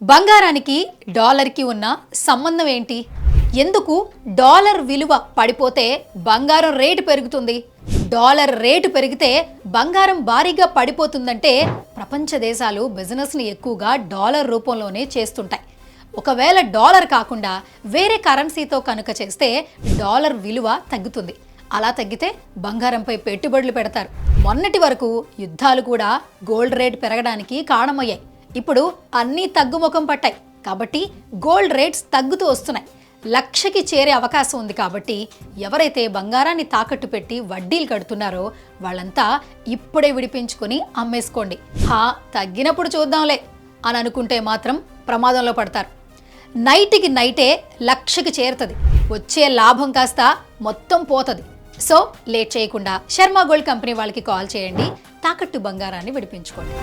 బంగారానికి డాలర్కి ఉన్న సంబంధం ఏంటి? ఎందుకు డాలర్ విలువ పడిపోతే బంగారం రేటు పెరుగుతుంది? డాలర్ రేటు పెరిగితే బంగారం భారీగా పడిపోతుందంటే ప్రపంచ దేశాలు బిజినెస్ని ఎక్కువగా డాలర్ రూపంలోనే చేస్తుంటాయి. ఒకవేళ డాలర్ కాకుండా వేరే కరెన్సీతో కనుక చేస్తే డాలర్ విలువ తగ్గుతుంది. అలా తగ్గితే బంగారంపై పెట్టుబడులు పెడతారు. మొన్నటి వరకు యుద్ధాలు కూడా గోల్డ్ రేట్ పెరగడానికి కారణమయ్యాయి. ఇప్పుడు అన్నీ తగ్గుముఖం పట్టాయి కాబట్టి గోల్డ్ రేట్స్ తగ్గుతూ వస్తున్నాయి. లక్షకి చేరే అవకాశం ఉంది కాబట్టి ఎవరైతే బంగారాన్ని తాకట్టు పెట్టి వడ్డీలు కడుతున్నారో వాళ్ళంతా ఇప్పుడే విడిపించుకొని అమ్మేసుకోండి. తగ్గినప్పుడు చూద్దాంలే అని అనుకుంటే మాత్రం ప్రమాదంలో పడతారు. నైట్కి నైటే లక్షకి చేరుతుంది. వచ్చే లాభం కాస్త మొత్తం పోతుంది. సో లేట్ చేయకుండా శర్మ గోల్డ్ కంపెనీ వాళ్ళకి కాల్ చేయండి. తాకట్టు బంగారాన్ని విడిపించుకోండి.